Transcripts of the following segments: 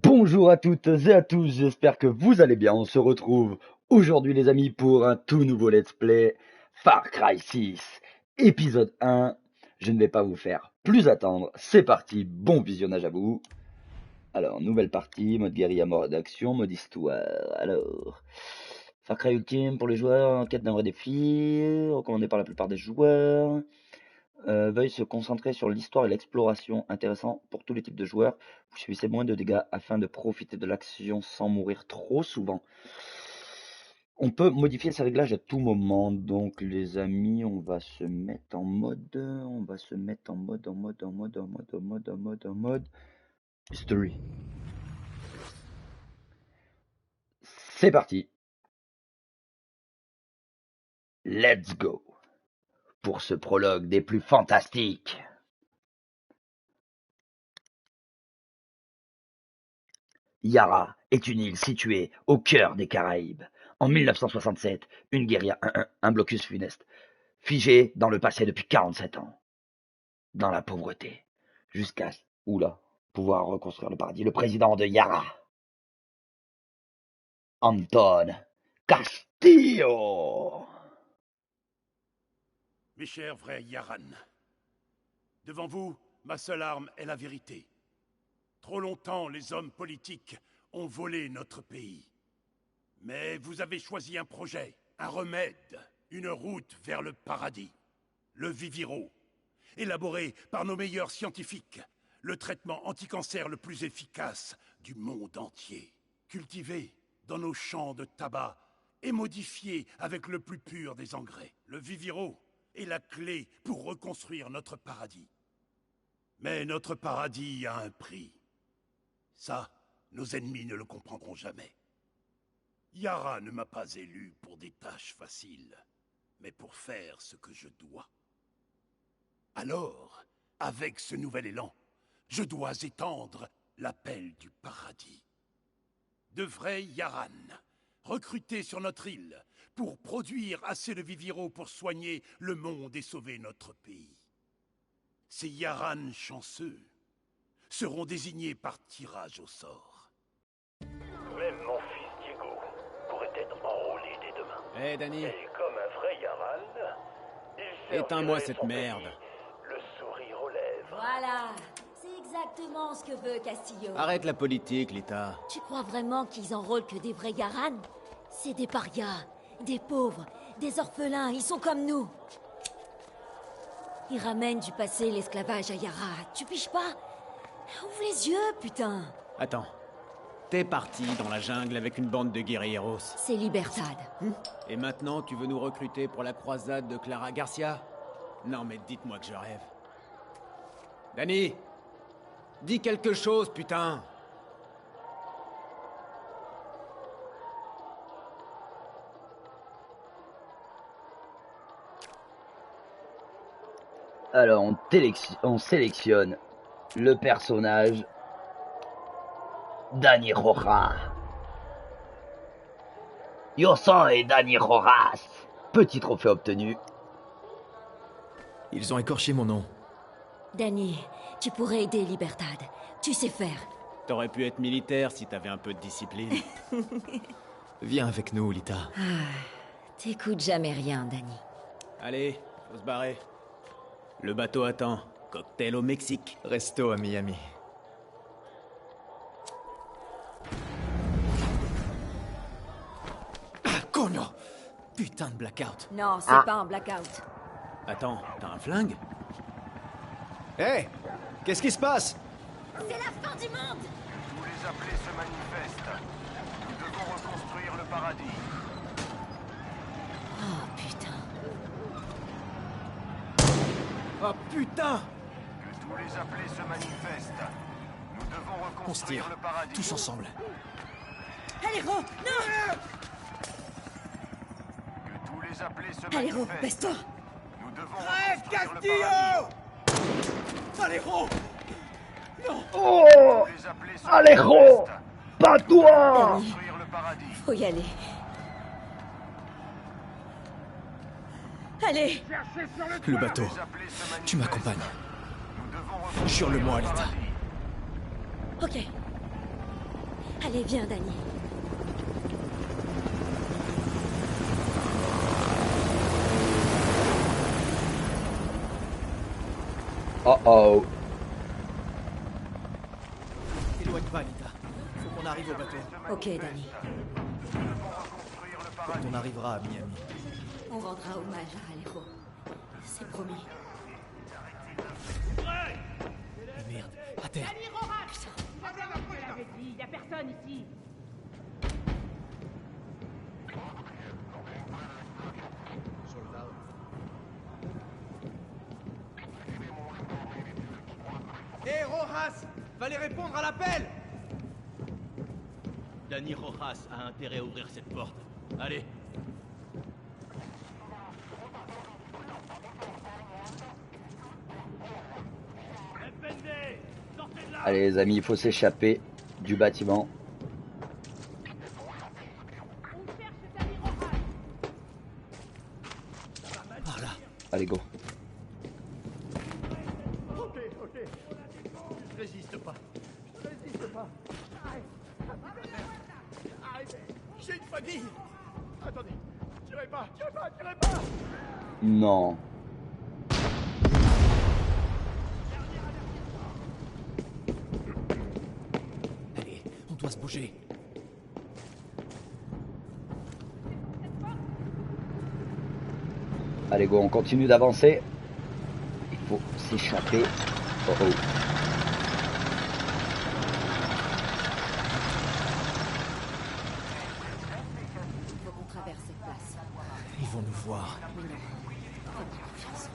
Bonjour à toutes et à tous, j'espère que vous allez bien. On se retrouve aujourd'hui les amis pour un tout nouveau let's play Far Cry 6, épisode 1. Je ne vais pas vous faire plus attendre, c'est parti, bon visionnage à vous. Alors, nouvelle partie, mode guérilla, mode action, mode histoire. Alors, Far Cry Ultime pour les joueurs, en quête d'un vrai défi, recommandé par la plupart des joueurs. Veuille se concentrer sur l'histoire et l'exploration, intéressant pour tous les types de joueurs. Vous subissez moins de dégâts afin de profiter de l'action sans mourir trop souvent. On peut modifier ces réglages à tout moment, donc les amis, on va se mettre en mode, history. C'est parti. Let's go pour ce prologue des plus fantastiques. Yara est une île située au cœur des Caraïbes. En 1967, une guérilla, un blocus funeste, figé dans le passé depuis 47 ans, dans la pauvreté, jusqu'à, pouvoir reconstruire le paradis. Le président de Yara, Anton Castillo. Mes chers frères Yaran, devant vous, ma seule arme est la vérité. Trop longtemps, les hommes politiques ont volé notre pays. Mais vous avez choisi un projet, un remède, une route vers le paradis. Le Viviro, élaboré par nos meilleurs scientifiques, le traitement anti-cancer le plus efficace du monde entier. Cultivé dans nos champs de tabac et modifié avec le plus pur des engrais. Le Viviro est la clé pour reconstruire notre paradis. Mais notre paradis a un prix. Ça, nos ennemis ne le comprendront jamais. Yara ne m'a pas élu pour des tâches faciles, mais pour faire ce que je dois. Alors, avec ce nouvel élan, je dois étendre l'appel du paradis. De vrais Yaran, recrutés sur notre île, pour produire assez de Viviro pour soigner le monde et sauver notre pays. Ces Yaran chanceux seront désignés par tirage au sort. Même mon fils Diego pourrait être enrôlé dès demain. Hé, Danny. Et comme un vrai Yaran, il Éteins-moi servirait cette son merde. pays, le sourire aux lèvres. Voilà, c'est exactement ce que veut Castillo. Arrête la politique, Lita. Tu crois vraiment qu'ils enrôlent que des vrais Yaran? C'est des parias, des pauvres, des orphelins, ils sont comme nous. Ils ramènent du passé l'esclavage à Yara, tu piges pas? Ouvre les yeux, putain. Attends. T'es parti dans la jungle avec une bande de guerrilleros. C'est Libertad. Et maintenant, tu veux nous recruter pour la croisade de Clara Garcia? Non, mais dites-moi que je rêve. Danny! Dis quelque chose, putain! Alors, on sélectionne le personnage Dani Rojas. Yo soy Dani Rojas. Petit trophée obtenu. Ils ont écorché mon nom. Danny, tu pourrais aider Libertad. Tu sais faire. T'aurais pu être militaire si t'avais un peu de discipline. Viens avec nous, Lita. T'écoutes jamais rien, Danny. Allez, faut se barrer. Le bateau attend. Cocktail au Mexique. Resto à Miami. Ah, coño! Putain de blackout. Non, c'est pas un blackout. Attends, t'as un flingue? Hé! Qu'est-ce qui se passe? C'est la fin du monde! Tous les appelés se manifestent. Nous devons reconstruire le paradis. Oh, putain. Oh putain! Que tous les appelés se manifestent. Nous devons On se reconstruire tire. le paradis. Tous ensemble. Aléro, non! Que tous les appelés se Aléro, manifestent. baisse-toi! Nous devons reconstruire le paradis. Oh, Tous les appelés se Alejo, manifestent. pas toi. Danny, Reconstruire le paradis. faut y aller. Allez! Le bateau. Les appelés se manifestent. Tu m'accompagnes. Nous devons reconstruire Jure-le-moi, le Lita. paradis. Ok. Allez, viens, Danny. Oh oh. Éloigne pas, Lita. Faut qu'on arrive au bateau. Ok, Danny. Quand on arrivera à Miami. On rendra hommage à Alejo. C'est promis. Oh, merde, à terre. Y a personne ici. Hé, Rojas! Fallait répondre à l'appel! Danny Rojas a intérêt à ouvrir cette porte. Allez. Allez les amis, il faut s'échapper du bâtiment. Par là. Allez go. Ok. Je résiste pas. Arrêtez. J'ai une famille. Attendez. Tirez pas. Non. Allez, on doit se bouger. Allez go, on continue d'avancer. Il faut s'échapper. Oh oh. Il faut qu'on traverse cette place. Ils vont nous voir. Mais non. Fais-moi confiance.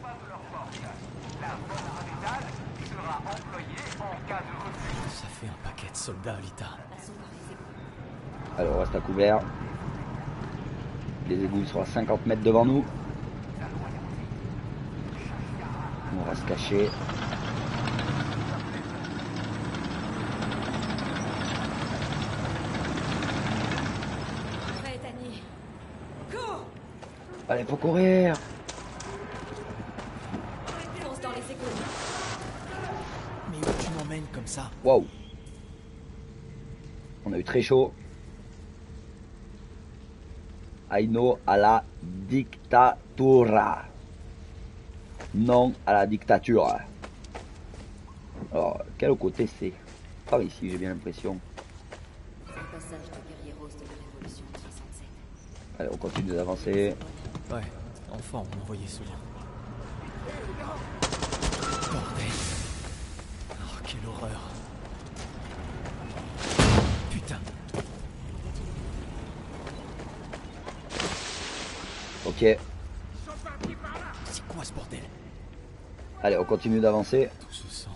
Ça fait un paquet de soldats, Lita. Passons par les égouts. Alors on reste à couvert. Les égouts sont à 50 mètres devant nous. On va se cacher. Prêt, Danny. Cours! Allez, faut courir. Fonce dans les égouts. Mais où tu m'emmènes comme ça? Waouh. On a eu très chaud. Aino à la dictatura. Non à la dictature. Alors, quel côté c'est? Par ici, j'ai bien l'impression. C'est le passage de guerrieros de la Révolution de 67. Allez, on continue d'avancer. Ouais, enfant, on envoyait souvent. Bordel. Oh, quelle horreur. Putain. Ok. C'est quoi ce bordel? Allez, on continue d'avancer. Tout ce sang.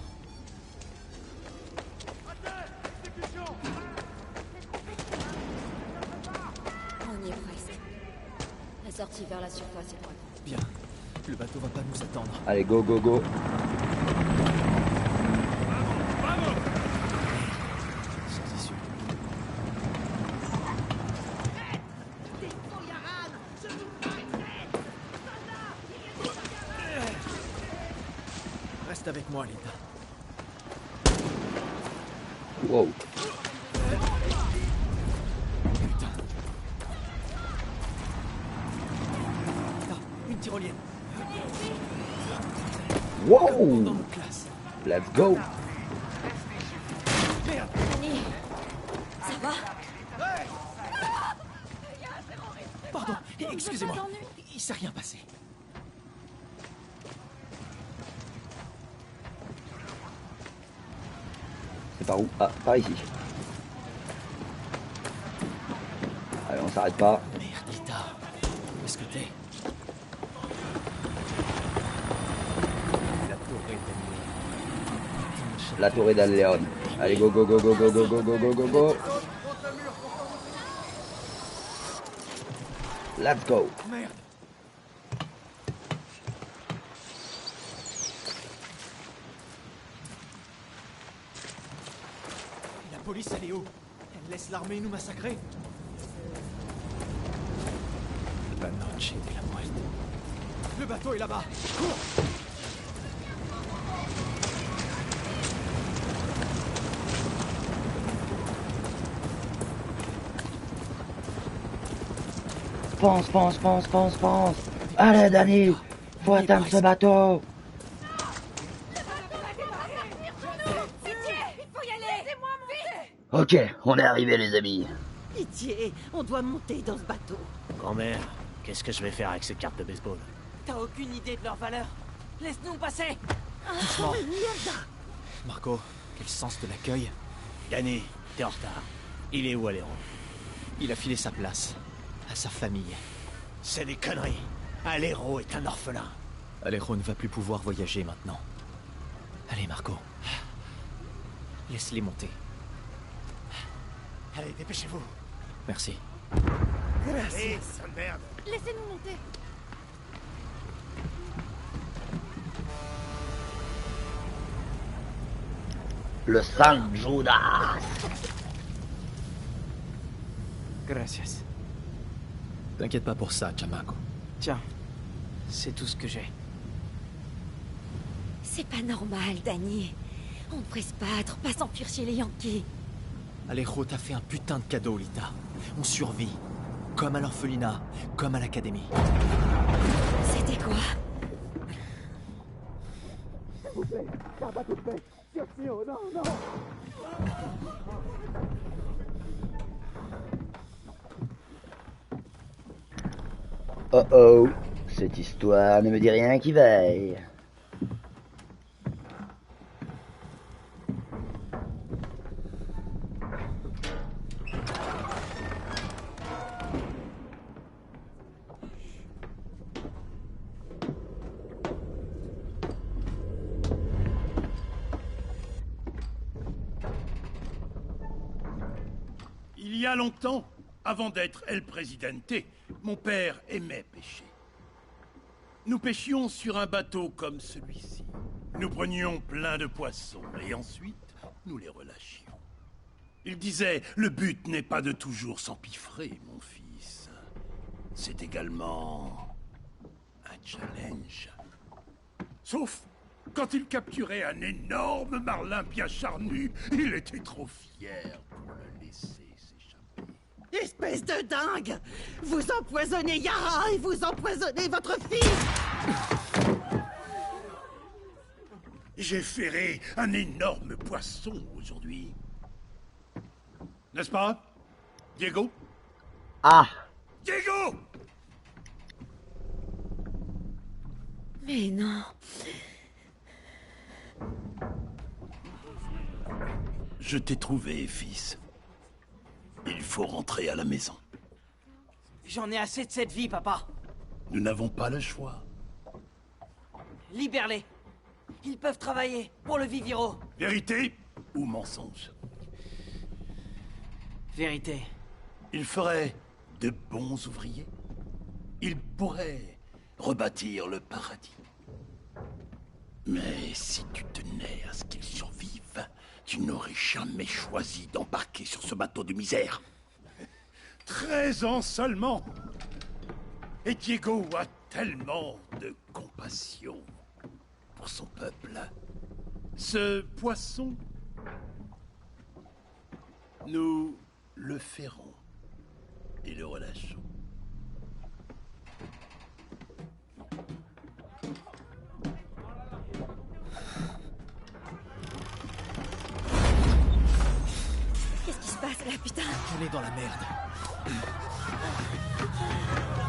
On y est presque. La sortie vers la surface est droite. Bien. Le bateau va pas nous attendre. Allez, go, go, go. Sans issue. Reste avec moi, Lita. Wow. Putain. Là, une tyrolienne. Wow. Dans nos classes. Let's go. Merde. Danny! Ça va? Pardon. Excusez-moi. Il s'est rien passé. C'est par où? Ah, par ici. Allez, on s'arrête pas. Merde, Lita. Où est-ce que t'es? La Torre del León. Allez, go, go, go, go, go, go, go, go, go, go, go. Let's go. Merde. La police, elle est où? Elle laisse l'armée nous massacrer? La noche de la muerte. Le bateau est là-bas. Cours! Pense. Allez, Danny, faut atteindre ce bateau. Ok, on est arrivé, les amis. Pitié, on doit monter dans ce bateau. Grand-mère, qu'est-ce que je vais faire avec ces cartes de baseball? T'as aucune idée de leur valeur? Laisse-nous passer. Doucement. Merde. Marco, quel sens de l'accueil. Danny, t'es en retard. Il est où, Alero? Il a filé sa place. À sa famille. C'est des conneries. Alero est un orphelin. Alero ne va plus pouvoir voyager maintenant. Allez, Marco. Laisse-les monter. Allez, dépêchez-vous. Merci. Allez, sale merde. Laissez-nous monter. Le San Judas. Gracias. T'inquiète pas pour ça, Chamaco. Tiens, c'est tout ce que j'ai. C'est pas normal, Danny. On devrait se battre, pas s'enfuir chez les Yankees. Alejo t'a fait un putain de cadeau, Lita. On survit. Comme à l'orphelinat, comme à l'académie. C'était quoi? Oh oh, cette histoire ne me dit rien qui vaille. Il y a longtemps, avant d'être El Presidente, mon père aimait pêcher. Nous pêchions sur un bateau comme celui-ci. Nous prenions plein de poissons et ensuite, nous les relâchions. Il disait, le but n'est pas de toujours s'empiffrer, mon fils. C'est également un challenge. Sauf quand il capturait un énorme marlin bien charnu, il était trop fier pour le laisser s'échapper. Espèce de dingue! Vous empoisonnez Yara et vous empoisonnez votre fille! J'ai ferré un énorme poisson aujourd'hui. N'est-ce pas, Diego? Ah, Diego! Mais non. Je t'ai trouvé, fils. Il faut rentrer à la maison. J'en ai assez de cette vie, papa. Nous n'avons pas le choix. Libère-les. Ils peuvent travailler pour le Viviro. Vérité ou mensonge? Vérité. Ils feraient de bons ouvriers. Ils pourraient rebâtir le paradis. Mais si tu tenais à ce qu'ils survivent, tu n'aurais jamais choisi d'embarquer sur ce bateau de misère. 13 ans seulement. Et Diego a tellement de compassion pour son peuple. Ce poisson, nous le ferrons et le relâchons. Qu'est-ce qui se passe là, putain? On est dans la merde.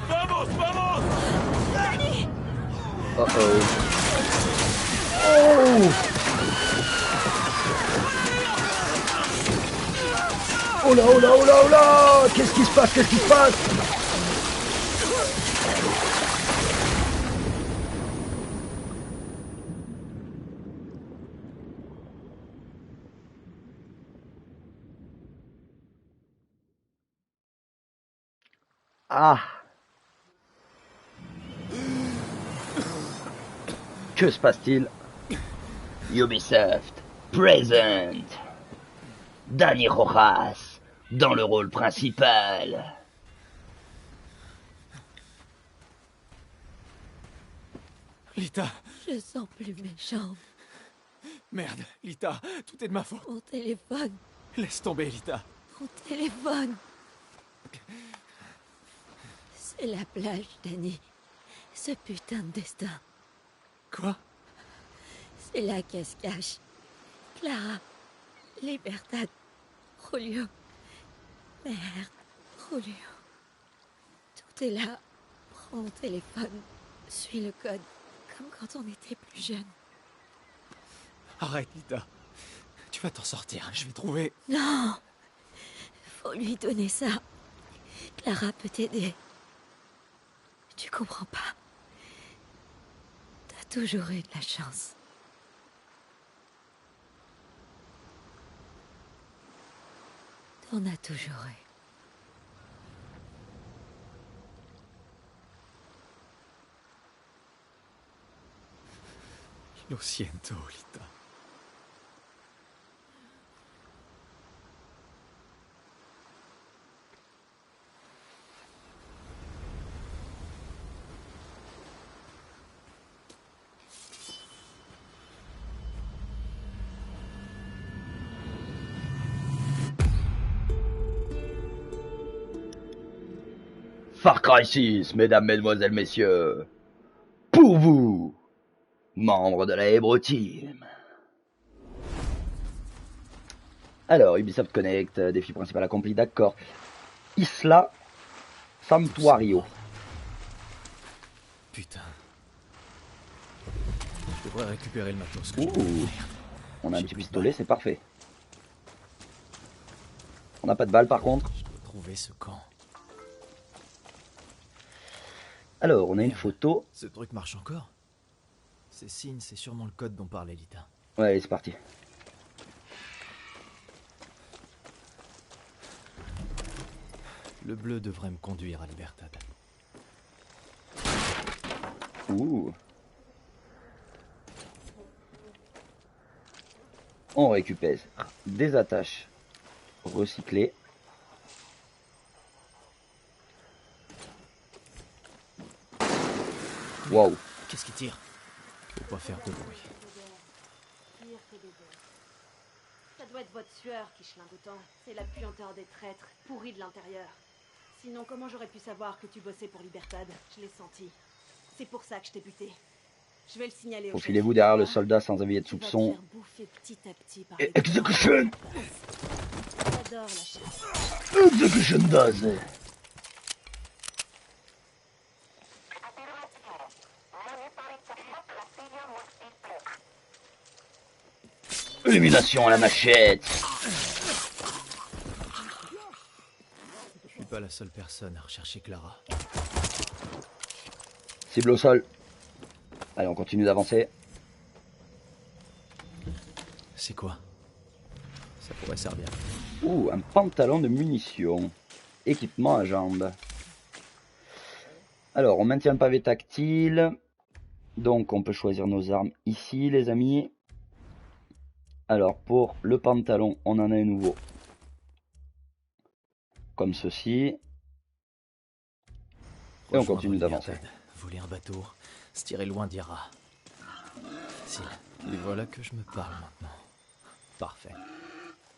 Vamos, vamos! oh oh. Oh! Oh là, oh là, oh là, oh là! Qu'est-ce qui se passe? Qu'est-ce qui se passe? Ah! Que se passe-t-il? Ubisoft Present. Dani Rojas dans le rôle principal. Lita. Je sens plus mes jambes. Merde, Lita, tout est de ma faute. Mon téléphone. Laisse tomber, Lita. Mon téléphone. C'est la plage, Danny. Ce putain de destin. Quoi? C'est là qu'elle se cache. Clara. Libertad. Julio. Merde. Julio. Tout est là. Prends mon téléphone. Suis le code. Comme quand on était plus jeune. Arrête, Lita. Tu vas t'en sortir, je vais trouver... Non. Faut lui donner ça. Clara peut t'aider. Tu comprends pas. T'as toujours eu de la chance. T'en as toujours eu. Lo siento, Lita. Far Cry 6, mesdames, mesdemoiselles, messieurs. Pour vous, membres de la Hebrew Team. Alors, Ubisoft Connect, défi principal accompli, d'accord. Isla Santuario. Putain. Je devrais récupérer le matos que Ouh, on a un petit pistolet, c'est parfait. On n'a pas de balles par contre. Je dois trouver ce camp. Alors, on a une photo. Ce truc marche encore? Ces signes, c'est sûrement le code dont parlait Lita. Ouais, allez, c'est parti. Le bleu devrait me conduire à Libertad. Ouh. On récupère des attaches recyclées. Waouh. Qu'est-ce qui tire? Faut pas faire de bruit. Pire que des bœufs. Ça doit être votre sueur qui chlingue autant. C'est la puanteur des traîtres, pourris de l'intérieur. Sinon, comment j'aurais pu savoir que tu bossais pour Libertad? Je l'ai senti. C'est pour ça que je t'ai buté. Je vais le signaler au chef. Faufilez-vous derrière le soldat sans avis de Tu vas te soupçon. faire bouffer petit à petit par Et les bêtes. execution. J'adore la chasse. Execution does. Élimination à la machette. Je suis pas la seule personne à rechercher Clara. Cible au sol. Allez, on continue d'avancer. C'est quoi? Ça pourrait servir. Ouh, un pantalon de munitions. Équipement à jambes. Alors, on maintient le pavé tactile. Donc, on peut choisir nos armes ici, les amis. Alors, pour le pantalon, on en a un nouveau. Comme ceci. Et on continue d'avancer. Voler un bateau, se tirer loin d'Yara. Facile. Et voilà que je me parle maintenant. Parfait.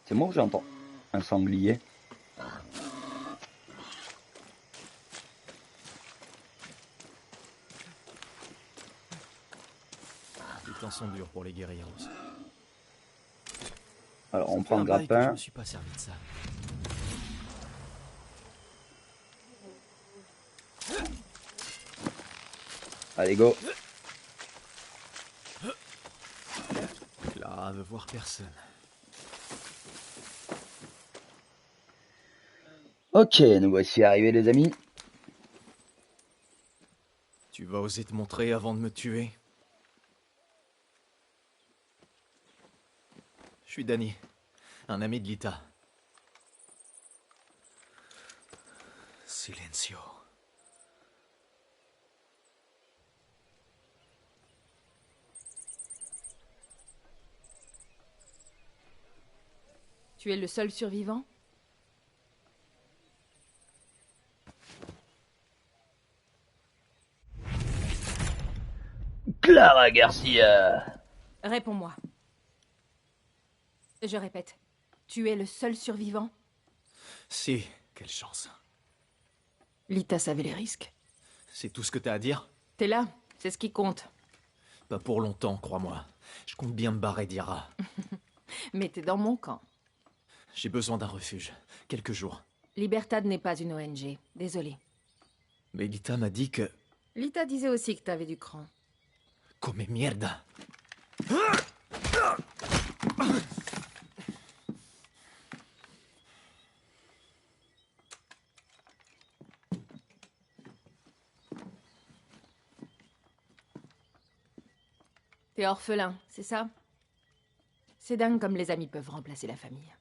C'est moi que j'entends un sanglier. Les temps sont durs pour les guerrieros. Alors, on Ça prend fait le un bail que Je grappin. me suis pas servi de ça. Allez, go. Clara veut voir personne. Ok, nous voici arrivés, les amis. Tu vas oser te montrer avant de me tuer? Je suis Danny, un ami de Lita. Silencio. Tu es le seul survivant? Clara Garcia. Réponds-moi. Je répète, tu es le seul survivant? Si, quelle chance. Lita savait les risques. C'est tout ce que t'as à dire? T'es là, c'est ce qui compte. Pas pour longtemps, crois-moi. Je compte bien me barrer d'Yara. Mais t'es dans mon camp. J'ai besoin d'un refuge. Quelques jours. Libertad n'est pas une ONG. Désolé. Mais Lita m'a dit que... Lita disait aussi que t'avais du cran. Come mierda. T'es orphelin, c'est ça? C'est dingue comme les amis peuvent remplacer la famille.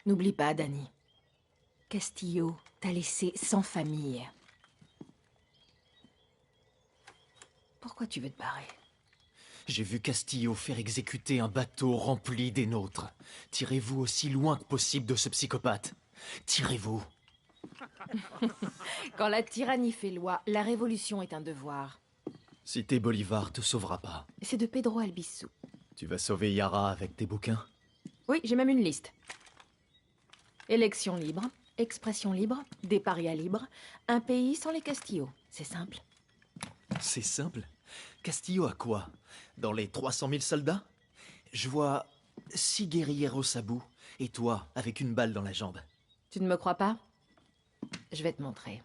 N'oublie pas, Dani. Castillo t'a laissé sans famille. Pourquoi tu veux te barrer? J'ai vu Castillo faire exécuter un bateau rempli des nôtres. Tirez-vous aussi loin que possible de ce psychopathe. Tirez-vous. Quand la tyrannie fait loi, la révolution est un devoir. Cité Bolivar te sauvera pas. C'est de Pedro Albizu. Tu vas sauver Yara avec tes bouquins? Oui, j'ai même une liste. Élection libre, expression libre, des parias libres, un pays sans les Castillo. C'est simple. C'est simple. Castillo a quoi? Dans les 300 000 soldats? Je vois 6 guerrilleros à bout, et toi, avec une balle dans la jambe. Tu ne me crois pas? Je vais te montrer.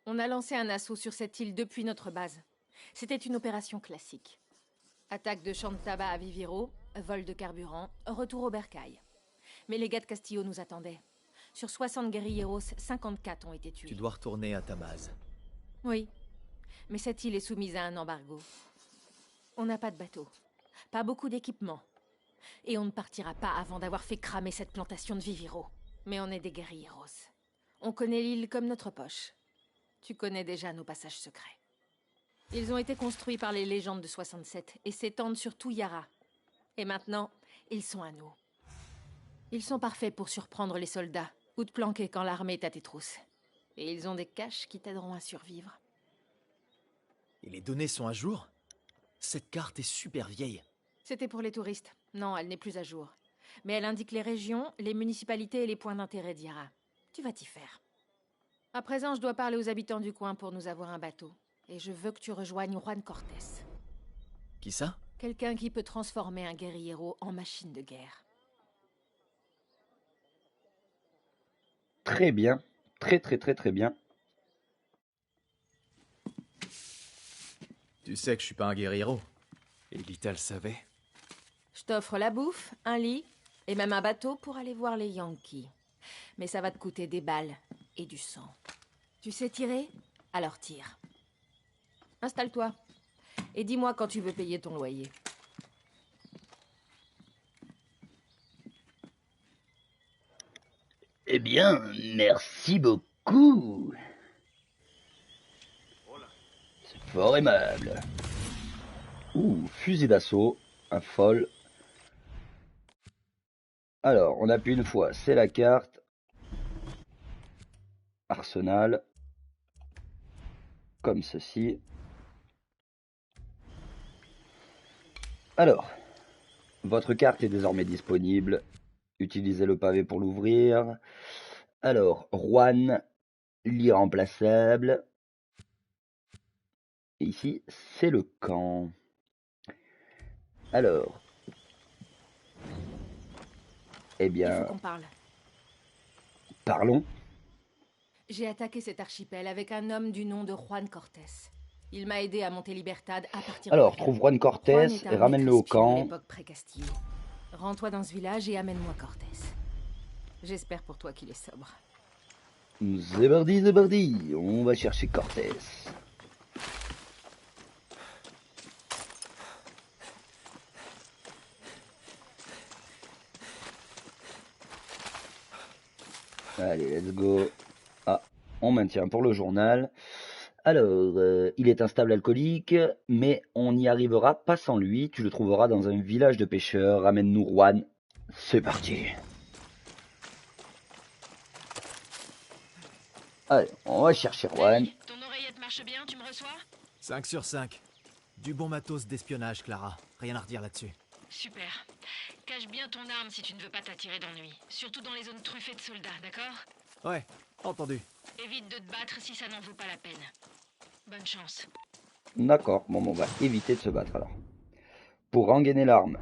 On a lancé un assaut sur cette île depuis notre base. C'était une opération classique. Attaque de champs de tabac à Viviro, vol de carburant, retour au bercail. Mais les gars de Castillo nous attendaient. Sur 60 guerrilleros, 54 ont été tués. Tu dois retourner à ta base. Oui, mais cette île est soumise à un embargo. On n'a pas de bateau, pas beaucoup d'équipement. Et on ne partira pas avant d'avoir fait cramer cette plantation de Viviro. Mais on est des guerrilleros. On connaît l'île comme notre poche. Tu connais déjà nos passages secrets. Ils ont été construits par les légendes de 67 et s'étendent sur tout Yara. Et maintenant, ils sont à nous. Ils sont parfaits pour surprendre les soldats ou te planquer quand l'armée est à tes trousses. Et ils ont des caches qui t'aideront à survivre. Et les données sont à jour? Cette carte est super vieille. C'était pour les touristes. Non, elle n'est plus à jour. Mais elle indique les régions, les municipalités et les points d'intérêt d'Yara. Tu vas t'y faire. À présent, je dois parler aux habitants du coin pour nous avoir un bateau. Et je veux que tu rejoignes Juan Cortés. Qui ça? Quelqu'un qui peut transformer un guerriero en machine de guerre. Très bien. Très bien. Tu sais que je suis pas un guerriero. Et Lita le savait. Je t'offre la bouffe, un lit, et même un bateau pour aller voir les Yankees. Mais ça va te coûter des balles et du sang. Tu sais tirer? Alors tire. Installe-toi. Et dis-moi quand tu veux payer ton loyer. Eh bien, merci beaucoup. C'est fort aimable. Ouh, fusil d'assaut, un folle. Alors, on appuie une fois, c'est la carte. Arsenal. Comme ceci. Alors, votre carte est désormais disponible. Utilisez le pavé pour l'ouvrir. Alors, Juan, l'irremplaçable. Et ici, c'est le camp. Alors, eh bien, Il faut qu'on parle. Parlons. J'ai attaqué cet archipel avec un homme du nom de Juan Cortés. Il m'a aidé à monter Libertad à partir Alors, de trouve Juan Cortés Juan est un et ramène-le au maître espion de camp. l'époque pré-Castillo. Rends-toi dans ce village et amène-moi Cortés. J'espère pour toi qu'il est sobre. Zébardi, on va chercher Cortés. Allez, let's go. Ah, on maintient pour le journal. Alors, il est instable alcoolique, mais on n'y arrivera pas sans lui. Tu le trouveras dans un village de pêcheurs. Ramène-nous Juan. C'est parti. Allez, on va chercher Juan. Ton oreillette marche bien, tu me reçois? 5 sur 5. Du bon matos d'espionnage, Clara. Rien à redire là-dessus. Super. Cache bien ton arme si tu ne veux pas t'attirer d'ennui. Surtout dans les zones truffées de soldats, d'accord? Ouais, entendu. Évite de te battre si ça n'en vaut pas la peine. Bonne chance. D'accord, bon, on va éviter de se battre alors. Pour rengainer l'arme.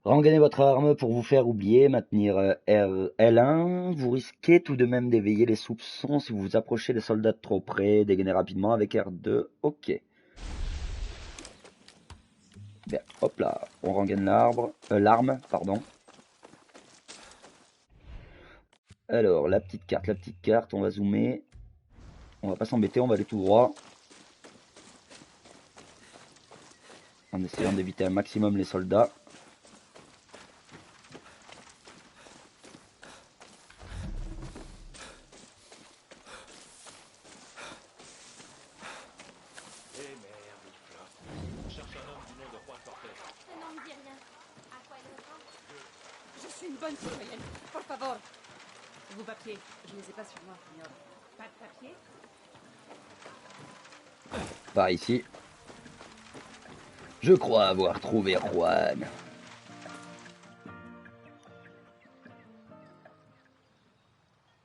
Rengainer votre arme pour vous faire oublier, maintenir L1. Vous risquez tout de même d'éveiller les soupçons si vous vous approchez des soldats de trop près. Dégainer rapidement avec R2. Ok. Bien, hop là, on rengaine l'arme, pardon. Alors, la petite carte, on va zoomer. On va pas s'embêter, on va aller tout droit. En essayant d'éviter un maximum les soldats. Je suis une bonne citoyenne. Por favor. Vos papiers, je ne les ai pas sur moi, señor. Pas de papier? Par ici. Je crois avoir trouvé Juan.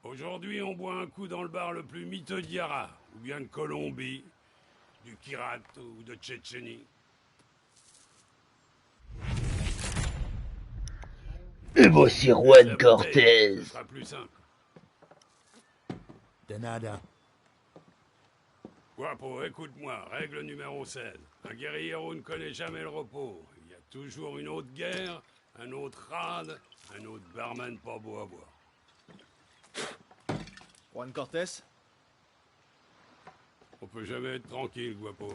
Aujourd'hui, on boit un coup dans le bar le plus miteux de Yara, ou bien de Colombie, du Kirat ou de Tchétchénie. Et voici Juan Cortez. Ce sera plus simple. De nada. Guapo, écoute-moi, règle numéro 16. Un guerriero ne connaît jamais le repos. Il y a toujours une autre guerre, un autre rade, un autre barman pas beau à boire. Juan Cortez? On peut jamais être tranquille, Guapo.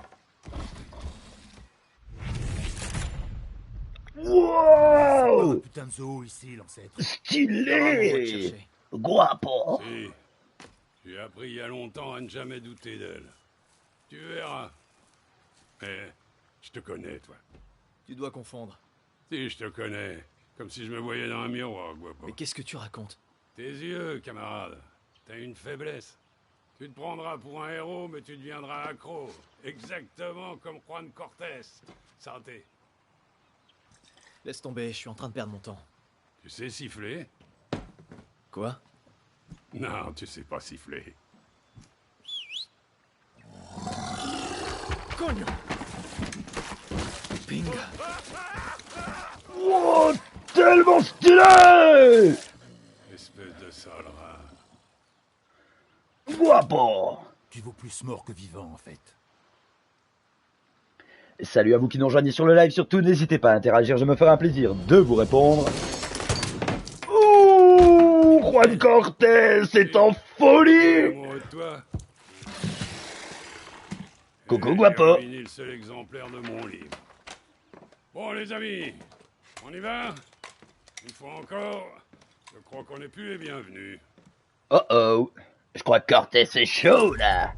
Wow! Putain de zoo ici, l'ancêtre. Stylé! Guapo! Si. J'ai appris il y a longtemps à ne jamais douter d'elle. Tu verras. Mais je te connais, toi. Tu dois confondre. Si, je te connais. Comme si je me voyais dans un miroir, Guapo. Mais qu'est-ce que tu racontes? Tes yeux, camarade. T'as une faiblesse. Tu te prendras pour un héros, mais tu deviendras accro. Exactement comme Juan Cortez. Santé. Laisse tomber, je suis en train de perdre mon temps. Tu sais siffler? Quoi? Non, tu sais pas siffler. Cogne! Ping! Wow! Tellement stylé! Espèce de sale rat. Guapo! Tu vaux plus mort que vivant, en fait. Salut à vous qui nous rejoignez sur le live, surtout n'hésitez pas à interagir, je me ferai un plaisir de vous répondre. Ouh, Juan Cortez, c'est en folie! Amoureux de toi. Coucou Guapo! J'ai ruiné le seul exemplaire de mon livre. Bon les amis, on y va? Une fois encore, je crois qu'on n'est plus les bienvenus. Oh oh, je crois que Cortez est chaud là!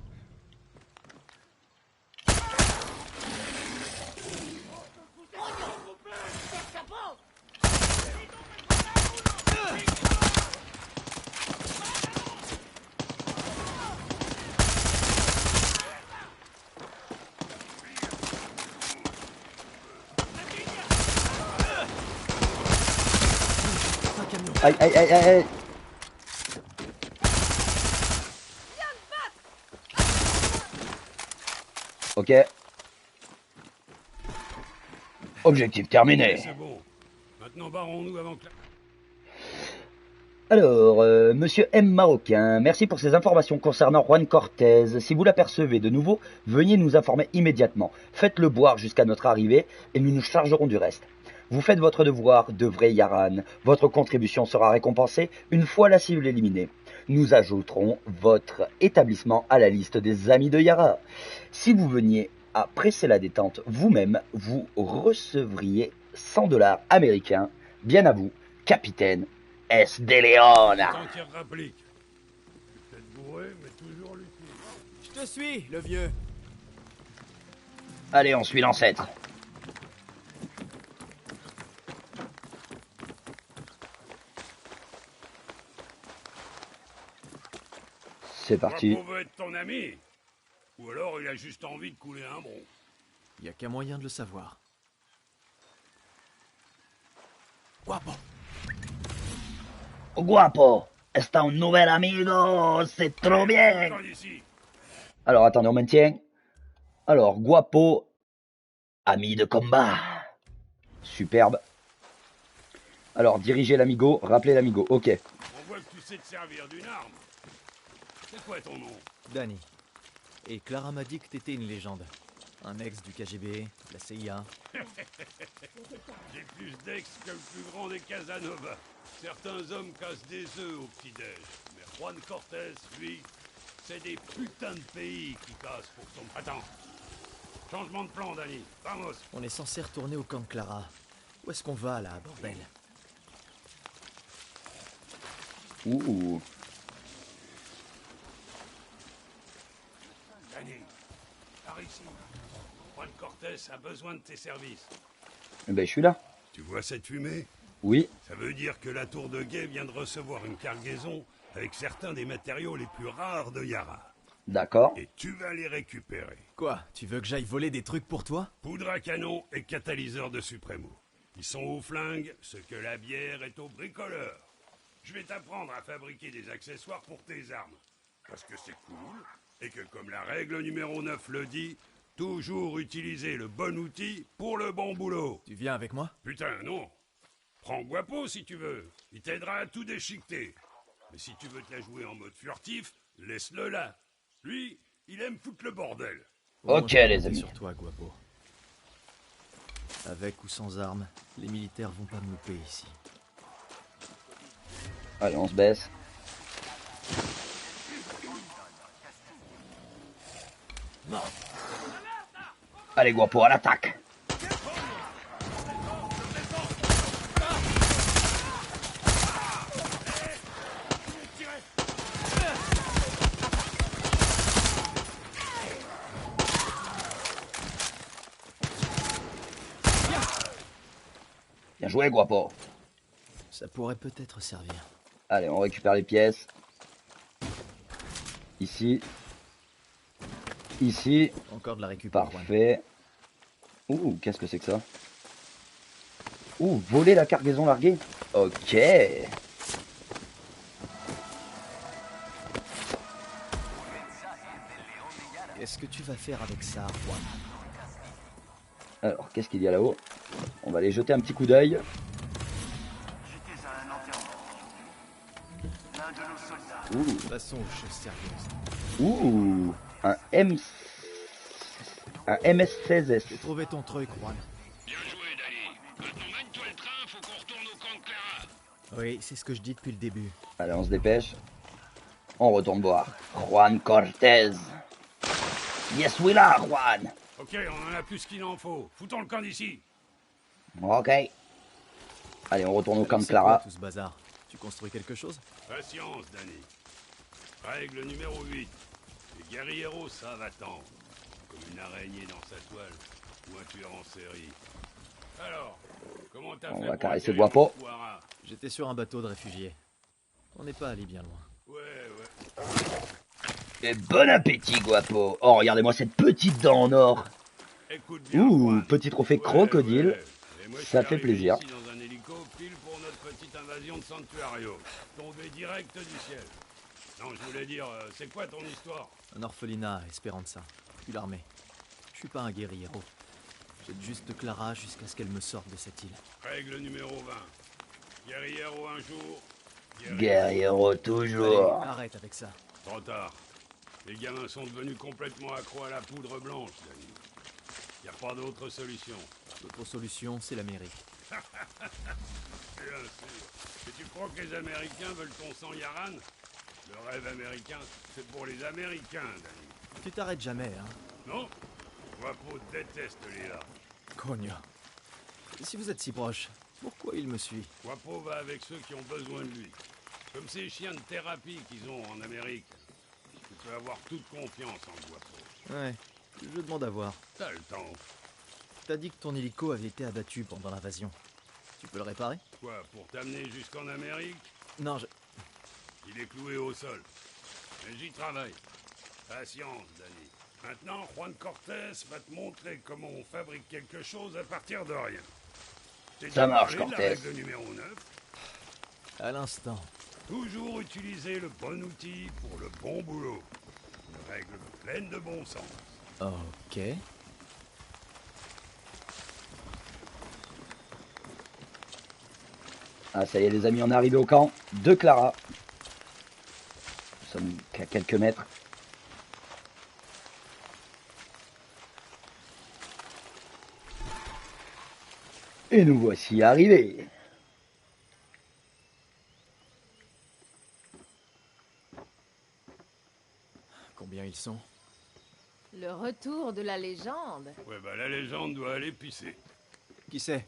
Aïe aïe aïe aïe aïe! Ok. Objectif terminé. C'est bon. Maintenant barrons-nous avant que... Alors, Monsieur M. Marocain, merci pour ces informations concernant Juan Cortez. Si vous l'apercevez de nouveau, veuillez nous informer immédiatement. Faites-le boire jusqu'à notre arrivée et nous nous chargerons du reste. Vous faites votre devoir de vrai Yaran. Votre contribution sera récompensée une fois la cible éliminée. Nous ajouterons votre établissement à la liste des amis de Yara. Si vous veniez à presser la détente vous-même, vous recevriez 100 $ américains. Bien à vous, capitaine S. de Leon. Tant qu'il rapplique. Peut-être bourré, mais toujours lucide. Je te suis, le vieux. Allez, on suit l'ancêtre. C'est parti. Guapo veut être ton ami. Ou alors il a juste envie de couler un bon. Y a qu'un moyen de le savoir. Guapo. Guapo, está un nouvel amigo, c'est trop bien. Alors, attendez, on maintient. Alors, Guapo, ami de combat. Superbe. Alors, diriger l'amigo, rappeler l'amigo, ok. On voit que tu sais te servir d'une arme. C'est quoi ton nom? Danny. Et Clara m'a dit que t'étais une légende. Un ex du KGB, de la CIA. J'ai plus d'ex que le plus grand des Casanova. Certains hommes cassent des œufs au petit-déj. Mais Juan Cortés, lui, c'est des putains de pays qui cassent pour son... Attends. Changement de plan, Danny. Vamos. On est censé retourner au camp de Clara. Où est-ce qu'on va, là, bordel? Ouh. Danny, par ici. Juan Cortés a besoin de tes services. Ben, je suis là. Tu vois cette fumée? Oui. Ça veut dire que la tour de guet vient de recevoir une cargaison avec certains des matériaux les plus rares de Yara. D'accord. Et tu vas les récupérer. Quoi? Tu veux que j'aille voler des trucs pour toi? Poudre à canon et catalyseur de Supremo. Ils sont aux flingues, ce que la bière est aux bricoleurs. Je vais t'apprendre à fabriquer des accessoires pour tes armes. Parce que c'est cool, et que comme la règle numéro 9 le dit, toujours utiliser le bon outil pour le bon boulot. Tu viens avec moi? Putain, non. Prends Guapo si tu veux. Il t'aidera à tout déchiqueter. Mais si tu veux te la jouer en mode furtif, laisse-le là. Lui, il aime foutre le bordel. Ok, les amis. Sur toi, Guapo. Avec ou sans armes, les militaires vont pas me louper ici. Allez, on se baisse. Allez, Guapo, à l'attaque. Bien joué, Guapo. Ça pourrait peut-être servir. Allez, on récupère les pièces. Ici. Ici. Encore de la récup. Parfait. Ouh, qu'est-ce que c'est que ça? Ouh, voler la cargaison larguée. Ok. Qu'est-ce que tu vas faire avec ça, Juan? Alors, qu'est-ce qu'il y a là-haut? On va aller jeter un petit coup d'œil. Ouh. Passons aux choses sérieuses. Ouh, un MS-16S. J'ai trouvé ton truc, Juan. Bien joué, Danny. Maintenant, mène-toi le train, faut qu'on retourne au camp de Clara. Oui, c'est ce que je dis depuis le début. Allez, on se dépêche. On retourne voir Juan Cortés. Yes, we là, Juan. Ok, on en a plus qu'il en faut. Foutons le camp d'ici. Ok. Allez, on retourne au camp de C'est quoi, Clara. tout ce bazar? Tu construis quelque chose? Patience, Danny. Règle numéro 8. Les guerrieros savent attendre. Comme une araignée dans sa toile. Ou un tueur en série. Alors, comment t'as fait? On va pour caresser atterrir Guapo. au Squara? J'étais sur un bateau de réfugiés. On n'est pas allé bien loin. Ouais. Et bon appétit, Guapo. Oh, regardez-moi cette petite dent en or. Écoute bien, Ouh, Juan. petit trophée crocodile. Et moi, je Ça suis fait arrivé plaisir. ici dans un hélico pile pour notre petite invasion de Sanctuario. Tombé direct du ciel. Non, je voulais dire, c'est quoi ton histoire? Un orphelinat à Esperanza, puis l'armée. Je suis pas un guerriero. J'aide juste Clara jusqu'à ce qu'elle me sorte de cette île. Règle numéro 20. Guerriero un jour. Guerriero toujours. Allez, arrête avec ça. Trop tard. Les gamins sont devenus complètement accros à la poudre blanche, Danny. Y a pas d'autre solution. L'autre solution, c'est l'Amérique. Bien sûr. Et tu crois que les Américains veulent ton sang, Yaran? Le rêve américain, c'est pour les Américains, Danny. Tu t'arrêtes jamais, hein? Non? Guapo déteste les larves. Cogna. Et si vous êtes si proche, pourquoi il me suit? Guapo va avec ceux qui ont besoin de lui. Comme ces chiens de thérapie qu'ils ont en Amérique. Tu peux avoir toute confiance en Guapo. Ouais, je demande à voir. T'as le temps. T'as dit que ton hélico avait été abattu pendant l'invasion. Tu peux le réparer? Quoi, pour t'amener jusqu'en Amérique? Non, Il est cloué au sol. Mais j'y travaille. Patience, Danny. Maintenant, Juan Cortés va te montrer comment on fabrique quelque chose à partir de rien. Ça marche, parlé de la Cortez. règle numéro 9. À l'instant. Toujours utiliser le bon outil pour le bon boulot. Une règle pleine de bon sens. Ok. Ah, ça y est, les amis, on est arrivé au camp de Clara. Nous sommes qu'à quelques mètres. Et nous voici arrivés. Combien ils sont? Le retour de la légende. Ouais, bah la légende doit aller pisser. Qui c'est?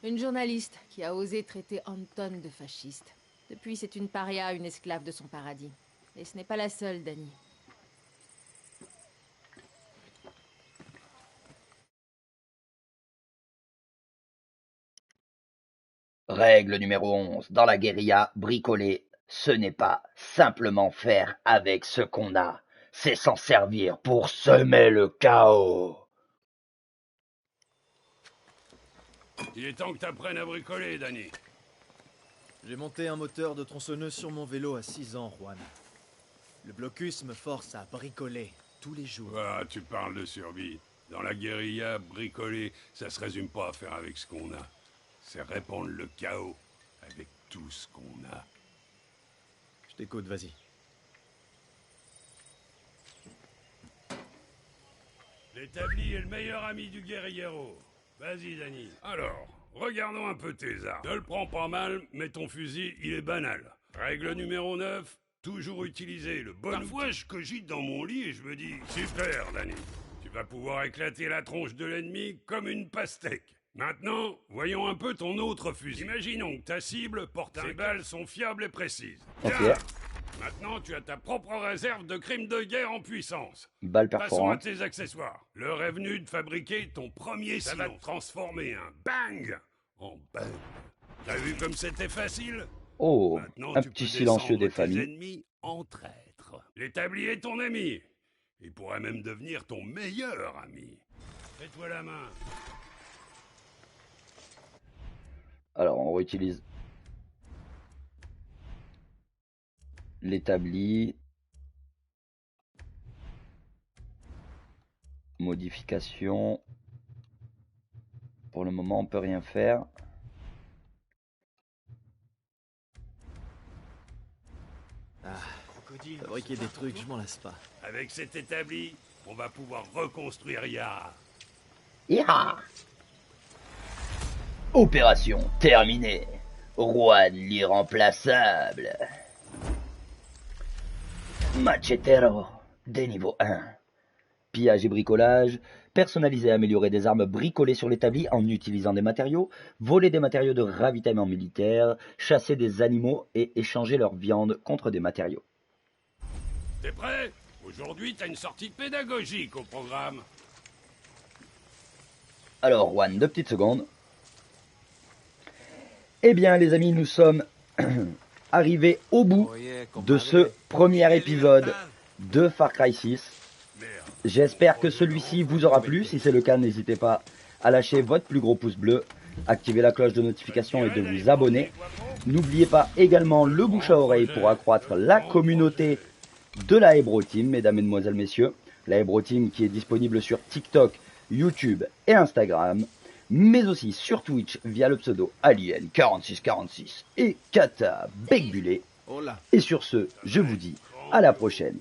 Une journaliste qui a osé traiter Anton de fasciste. Depuis, c'est une paria, une esclave de son paradis. Et ce n'est pas la seule, Dani. Règle numéro 11. Dans la guérilla, bricoler, ce n'est pas simplement faire avec ce qu'on a. C'est s'en servir pour semer le chaos. Il est temps que t'apprennes à bricoler, Dani. J'ai monté un moteur de tronçonneuse sur mon vélo à 6 ans, Juan. Le blocus me force à bricoler tous les jours. Ah, tu parles de survie. Dans la guérilla, bricoler, ça se résume pas à faire avec ce qu'on a. C'est répandre le chaos avec tout ce qu'on a. Je t'écoute, vas-y. L'établi est le meilleur ami du guerriero. Vas-y, Dani. Alors, regardons un peu tes armes. Ne le prends pas mal, mais ton fusil, il est banal. Règle numéro 9, toujours utiliser le bon outil. Parfois, je cogite dans mon lit et je me dis, super, Dani. Tu vas pouvoir éclater la tronche de l'ennemi comme une pastèque. Maintenant, voyons un peu ton autre fusil. Imaginons que ta cible porte un... Ses balles sont fiables et précises. Ok. Tiens, maintenant, tu as ta propre réserve de crimes de guerre en puissance. Balle Passons à perforante. tes accessoires. L'heure est venue de fabriquer ton premier silence. Ça va te transformer un bang en bang. T'as vu comme c'était facile? Oh, Maintenant, un tu petit peux silencieux descendre des tes familles. ennemis en traître. L'établi est ton ami. Il pourrait même devenir ton meilleur ami. Fais-toi la main. Alors, on réutilise l'établi. Modification. Pour le moment, on peut rien faire. Fabriquer des trucs, je m'en lasse pas. Avec cet établi, on va pouvoir reconstruire Yara. Ira. Opération terminée. Juan l'irremplaçable. Machetero, des niveaux 1. Pillage et bricolage. Personnaliser et améliorer des armes bricolées sur l'établi en utilisant des matériaux. Voler des matériaux de ravitaillement militaire. Chasser des animaux et échanger leur viande contre des matériaux. T'es prêt? Aujourd'hui, t'as une sortie pédagogique au programme. Alors, Juan, 2 petites secondes. Eh bien, les amis, nous sommes arrivés au bout de ce premier épisode de Far Cry 6. J'espère que celui-ci vous aura plu. Si c'est le cas, n'hésitez pas à lâcher votre plus gros pouce bleu, activer la cloche de notification et de vous abonner. N'oubliez pas également le bouche à oreille pour accroître la communauté de la Ebro Team, mesdames, mesdemoiselles, messieurs. La Ebro Team qui est disponible sur TikTok, YouTube et Instagram, mais aussi sur Twitch via le pseudo Alien4646 et Kata Begbulé. Et sur ce, je vous dis à la prochaine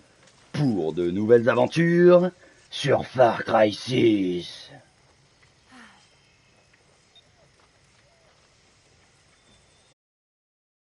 pour de nouvelles aventures sur Far Cry 6.